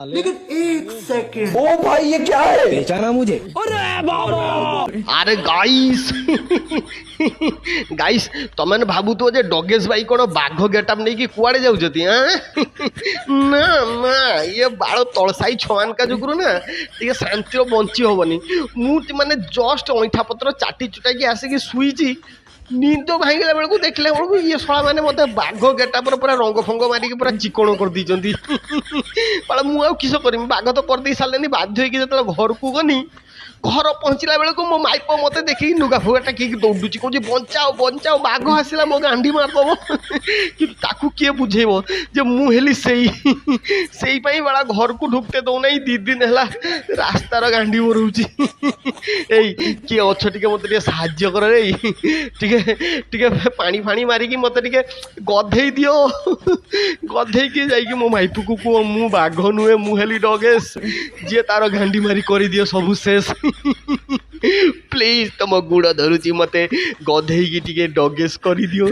लेकिन एक सेकंड, ओ भाई ये क्या है? पहचाना मुझे? আরে গাইস গাইস ତମେମାନେ ଭାବୁଥିବ ଯେ ଡଗେଶ ଭାଇ କ'ଣ ବାଘ ଗେଟଅପ୍ ନେଇକି କୁଆଡ଼େ ଯାଉଛନ୍ତି ନା ନା ଇଏ ବାଳ ତଳସାଇ ଛୁଆମାନଙ୍କ ଯୋଗୁରୁ ନା ଟିକେ ଶାନ୍ତିରେ ବଞ୍ଚି ହେବନି। ମୁଁ ମାନେ ଜଷ୍ଟ ଅଇଁଠା ପତ୍ର ଚାଟି ଚୁଟାକି ଆସିକି ଶୋଇଛି, ନିଦ ଭାଙ୍ଗିଲା ବେଳକୁ ଦେଖିଲା ବେଳକୁ ଇଏ ଶଳା ମାନେ ମୋତେ ବାଘ ଗେଟଅପ୍ରେ ପୁରା ରଙ୍ଗ ଫଙ୍ଗ ମାରିକି ପୁରା ଚିକଣ କରିଦେଇଛନ୍ତି। ମୁଁ ଆଉ କିସ କରିବି, ବାଘ ତ କରିଦେଇ ସାରିଲେନି। ବାଧ୍ୟ ହେଇକି ଯେତେବେଳେ ଘରକୁ ଗନି, ଘର ପହଞ୍ଚିଲା ବେଳକୁ ମୋ ମାଇପ ମୋତେ ଦେଖିକି ଲୁଗା ଫୁଗା ଟାକିକି ଦୌଡ଼ୁଛି, କହୁଛି ବଞ୍ଚାଅ ବଞ୍ଚାଅ, ବାଘ ଆସିଲା ମୋ ଗାଣ୍ଡି ମାରିଦେବ। କିନ୍ତୁ ତାକୁ କିଏ ବୁଝେଇବ ଯେ ମୁଁ ହେଲି ସେଇ ପାଇଁ ବାଳା ଘରକୁ ଢୁକତେ ଦେଉନାହିଁ। 2 ଦିନ ହେଲା ରାସ୍ତାର ଗାଣ୍ଡି ମରଉଛି। ଏଇ କିଏ ଅଛ ଟିକେ ମୋତେ ଟିକେ ସାହାଯ୍ୟ କର, ଏଇ ଟିକେ ପାଣି ଫାଣି ମାରିକି ମୋତେ ଟିକେ ଗଧେଇ ଦିଅ। ଗଧେଇକି ଯାଇକି ମୋ ମାଇପକୁ କୁହ ମୁଁ ବାଘ ନୁହେଁ, ମୁଁ ହେଲି ଡଗେଶ, ଯିଏ ତାର ଗାଣ୍ଡି ମାରି କରିଦିଅ ସବୁ ଶେଷ। ପ୍ଲିଜ୍ ତମ ଗୁଡ଼ ଧରୁଛି, ମୋତେ ଗଧେଇକି ଟିକେ ଡଗେଶ କରିଦିଅ।